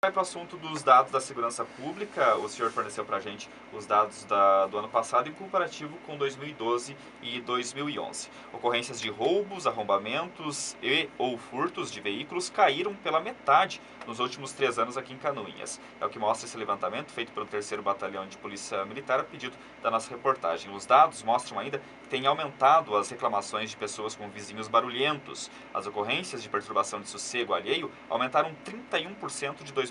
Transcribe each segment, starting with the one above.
Vai para o assunto dos dados da segurança pública. O senhor forneceu para a gente os dados do ano passado em comparativo com 2012 e 2011. Ocorrências de roubos, arrombamentos e ou furtos de veículos caíram pela metade nos últimos 3 anos aqui em Canoinhas. É o que mostra esse levantamento feito pelo 3º Batalhão de Polícia Militar a pedido da nossa reportagem. Os dados mostram ainda que tem aumentado as reclamações de pessoas com vizinhos barulhentos. As ocorrências de perturbação de sossego alheio aumentaram 31% de 2011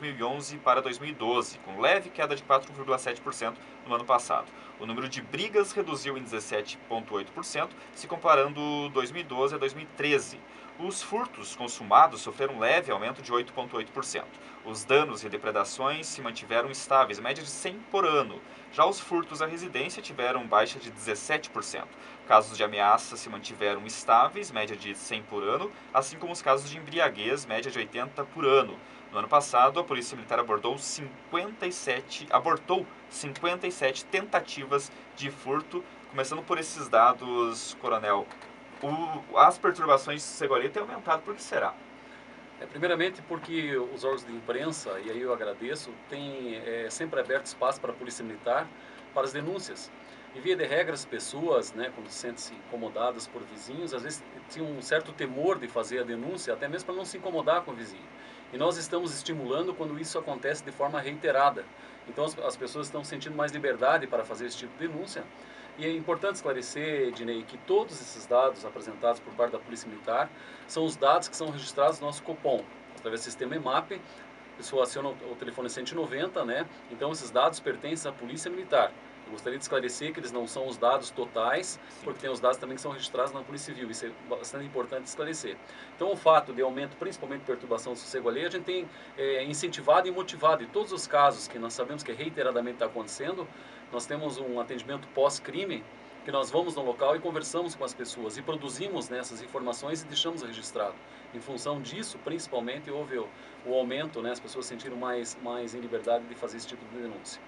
para 2012, com leve queda de 4,7% no ano passado. O número de brigas reduziu em 17,8%, se comparando 2012 a 2013. Os furtos consumados sofreram um leve aumento de 8,8%. Os danos e depredações se mantiveram estáveis, média de 100 por ano. Já os furtos à residência tiveram baixa de 17%. Casos de ameaça se mantiveram estáveis, média de 100 por ano, assim como os casos de embriaguez, média de 80 por ano. No ano passado, a Polícia Militar abortou 57 tentativas de furto. Começando por esses dados, Coronel, as perturbações de sossego alheio têm aumentado. Por que será? Primeiramente porque os órgãos de imprensa, e aí eu agradeço, têm sempre aberto espaço para a Polícia Militar para as denúncias. E via de regra as pessoas, né, quando sentem-se incomodadas por vizinhos, às vezes tinham um certo temor de fazer a denúncia, até mesmo para não se incomodar com o vizinho. E nós estamos estimulando quando isso acontece de forma reiterada. Então as pessoas estão sentindo mais liberdade para fazer esse tipo de denúncia. E é importante esclarecer, Ednei, que todos esses dados apresentados por parte da Polícia Militar são os dados que são registrados no nosso Copom, através do sistema EMAP. A pessoa aciona o telefone 190, né? Então esses dados pertencem à Polícia Militar. Eu gostaria de esclarecer que eles não são os dados totais, Sim. porque tem os dados também que são registrados na Polícia Civil. Isso é bastante importante esclarecer. Então, o fato de aumento, principalmente de perturbação do sossego alheio, a gente tem incentivado e motivado. E todos os casos que nós sabemos que reiteradamente está acontecendo, nós temos um atendimento pós-crime, que nós vamos no local e conversamos com as pessoas e produzimos nessas informações e deixamos registrado. Em função disso, principalmente, houve o aumento, né, as pessoas sentiram mais em liberdade de fazer esse tipo de denúncia.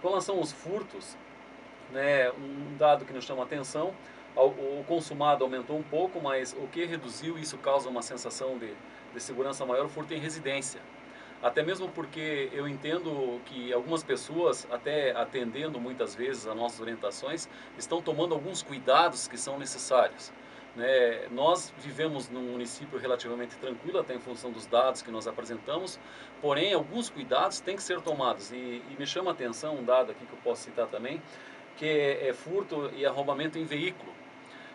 Com relação aos furtos, né, um dado que nos chama a atenção, o consumado aumentou um pouco, mas o que reduziu, isso causa uma sensação de segurança maior, o furto em residência. Até mesmo porque eu entendo que algumas pessoas, até atendendo muitas vezes as nossas orientações, estão tomando alguns cuidados que são necessários. Né? Nós vivemos num município relativamente tranquilo, até em função dos dados que nós apresentamos, porém alguns cuidados têm que ser tomados. E me chama a atenção um dado aqui que eu posso citar também, que é furto e arrombamento em veículo.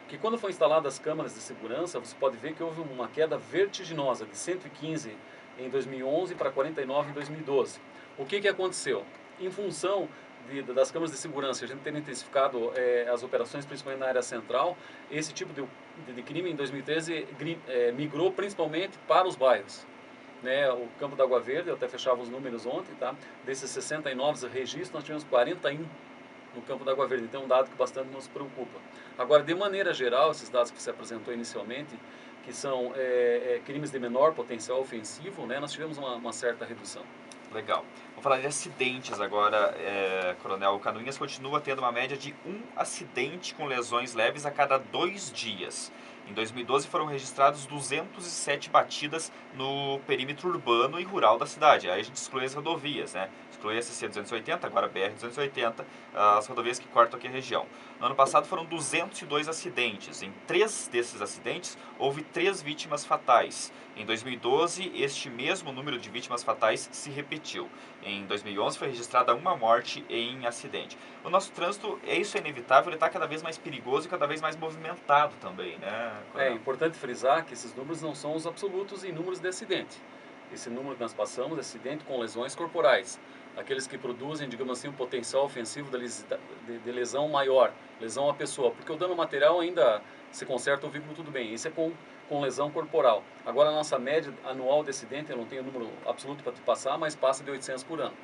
Que quando foram instaladas as câmeras de segurança, você pode ver que houve uma queda vertiginosa de 115 em 2011 para 49 em 2012. O que aconteceu? Em função das câmeras de segurança, a gente ter intensificado as operações, principalmente na área central, esse tipo de crime em 2013 migrou principalmente para os bairros. Né, o Campo da Água Verde, eu até fechava os números ontem, tá? Desses 69 registros, nós tivemos 41 no Campo da Água Verde. Então é um dado que bastante nos preocupa. Agora, de maneira geral, esses dados que você apresentou inicialmente, que são crimes de menor potencial ofensivo, né, nós tivemos uma certa redução. Legal. Vamos falar de acidentes agora, Coronel. Canoinhas continua tendo uma média de um acidente com lesões leves a cada 2 dias. Em 2012 foram registrados 207 batidas no perímetro urbano e rural da cidade. Aí a gente exclui as rodovias, né? Exclui a CC 280, agora a BR 280, as rodovias que cortam aqui a região. No ano passado foram 202 acidentes. Em 3 desses acidentes houve 3 vítimas fatais. Em 2012, este mesmo número de vítimas fatais se repetiu. Em 2011 foi registrada uma morte em acidente. O nosso trânsito, isso é inevitável, ele está cada vez mais perigoso e cada vez mais movimentado também, né, É Coronel? importante frisar que esses números não são os absolutos em números de acidente. Esse número que nós passamos é acidente com lesões corporais. Aqueles que produzem, digamos assim, um potencial ofensivo de lesão maior, lesão à pessoa. Porque o dano material ainda se conserta o veículo tudo bem. Isso é com lesão corporal. Agora a nossa média anual de acidente, eu não tenho o número absoluto para te passar, mas passa de 800 por ano.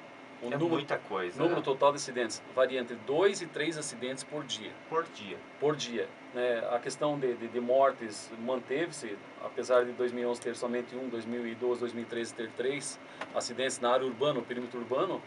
O É número, muita coisa, número né? total de acidentes varia entre 2 e 3 acidentes por dia. Por dia. Por dia. Né? A questão de mortes manteve-se, apesar de 2011 ter somente um, 2012, 2013 ter 3 acidentes na área urbana, no perímetro urbano,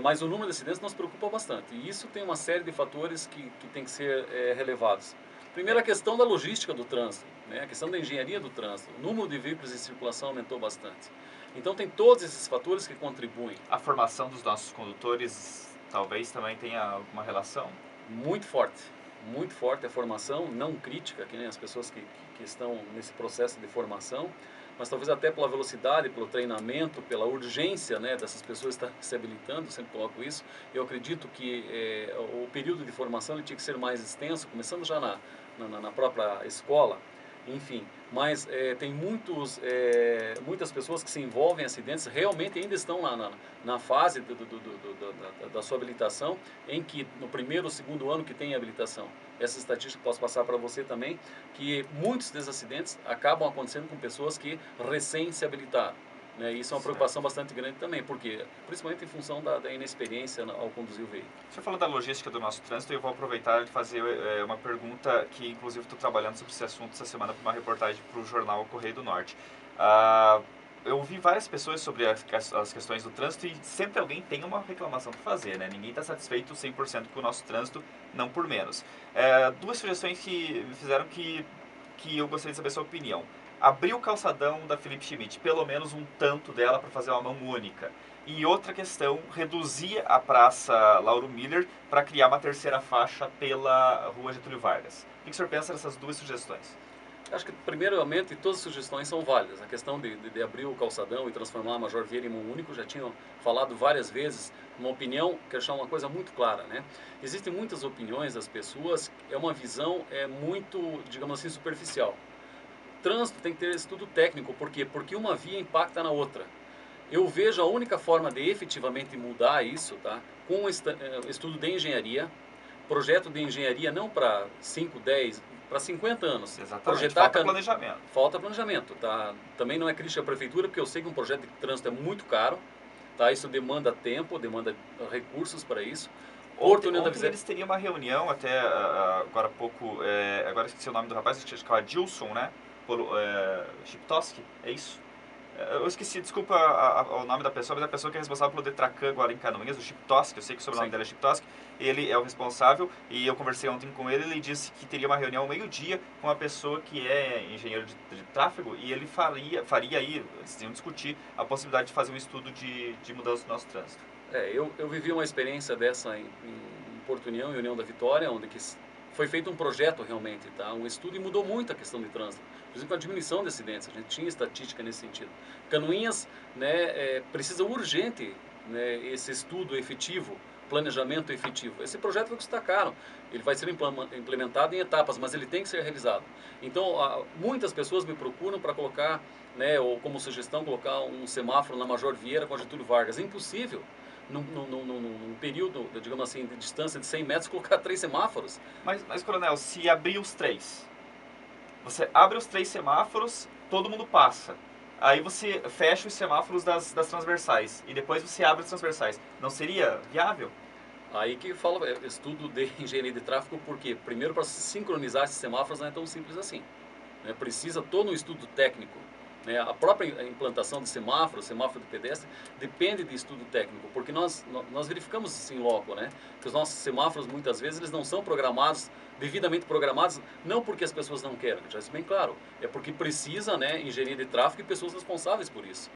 mas o número de acidentes nos preocupa bastante. E isso tem uma série de fatores que tem que ser relevados. Primeiro, a questão da logística do trânsito, né? A questão da engenharia do trânsito. O número de veículos em circulação aumentou bastante. Então, tem todos esses fatores que contribuem. A formação dos nossos condutores talvez também tenha alguma relação? Muito forte a formação, não crítica, que nem as pessoas que estão nesse processo de formação, mas talvez até pela velocidade, pelo treinamento, pela urgência, né, dessas pessoas estar se habilitando, sempre coloco isso. Eu acredito que o período de formação ele tinha que ser mais extenso, começando já na própria escola, enfim. Mas tem muitas pessoas que se envolvem em acidentes, realmente ainda estão na fase da sua habilitação, em que no primeiro ou segundo ano que tem habilitação. Essa estatística posso passar para você também, que muitos desses acidentes acabam acontecendo com pessoas que recém se habilitaram. Né? Isso é uma preocupação bastante grande também, porque principalmente em função da inexperiência ao conduzir o veículo. Você falou da logística do nosso trânsito e eu vou aproveitar e fazer uma pergunta que, inclusive, estou trabalhando sobre esse assunto essa semana para uma reportagem para o jornal Correio do Norte. Eu ouvi várias pessoas sobre as questões do trânsito e sempre alguém tem uma reclamação para fazer, né? Ninguém está satisfeito 100% com o nosso trânsito, não por menos. Duas sugestões que me fizeram que eu gostaria de saber a sua opinião. Abrir o calçadão da Felipe Schmidt, pelo menos um tanto dela para fazer uma mão única. E outra questão, reduzir a Praça Lauro Miller para criar uma terceira faixa pela Rua Getúlio Vargas. O que o senhor pensa dessas duas sugestões? Acho que, primeiramente, todas as sugestões são válidas. A questão de abrir o calçadão e transformar a Major Vieira em mão único, já tinham falado várias vezes. Uma opinião, quero deixar uma coisa muito clara, né? Existem muitas opiniões das pessoas, é uma visão muito, digamos assim, superficial. Trânsito tem que ter estudo técnico, por quê? Porque uma via impacta na outra. Eu vejo a única forma de efetivamente mudar isso, tá? Com estudo de engenharia, projeto de engenharia não para 5, 10, para 50 anos. Exatamente, falta planejamento. Falta planejamento, tá? Também não é crítica à prefeitura, porque eu sei que um projeto de trânsito é muito caro, tá? Isso demanda tempo, demanda recursos para isso. Ontem eles teriam uma reunião, até agora há pouco, agora esqueci o nome do rapaz, acho que é Adilson, né? Chiptoski, é isso? Eu esqueci, desculpa o nome da pessoa, mas é a pessoa que é responsável pelo Detracan agora em Canoinhas, o Chiptoski, eu sei que o sobrenome dele é Chiptoski, ele é o responsável e eu conversei ontem com ele disse que teria uma reunião ao meio-dia com uma pessoa que é engenheiro de tráfego e ele faria aí, eles iam discutir a possibilidade de fazer um estudo de mudança do nosso trânsito. Eu vivi uma experiência dessa em Porto União e União da Vitória, onde foi feito um projeto realmente, tá? Um estudo e mudou muito a questão de trânsito, inclusive com a diminuição de acidentes, a gente tinha estatística nesse sentido. Canoinhas, né, precisa urgente, né, esse estudo efetivo, planejamento efetivo. Esse projeto vai custar caro, ele vai ser implementado em etapas, mas ele tem que ser realizado. Então, muitas pessoas me procuram para colocar, né, ou como sugestão, colocar um semáforo na Major Vieira com a Getúlio Vargas. É impossível. Num período, digamos assim, de distância de 100 metros, colocar 3 semáforos. Mas, coronel, se abrir os 3, você abre os 3 semáforos, todo mundo passa. Aí você fecha os semáforos das transversais e depois você abre as transversais. Não seria viável? Aí que fala estudo de engenharia de tráfego, porque primeiro para sincronizar esses semáforos não é tão simples assim. Né? Precisa todo um estudo técnico. Né? A própria implantação de semáforo de pedestre, depende de estudo técnico, porque nós verificamos isso em loco, né? Que os nossos semáforos muitas vezes eles não são programados, devidamente programados, não porque as pessoas não querem, já isso bem claro, é porque precisa, né, engenharia de tráfego e pessoas responsáveis por isso.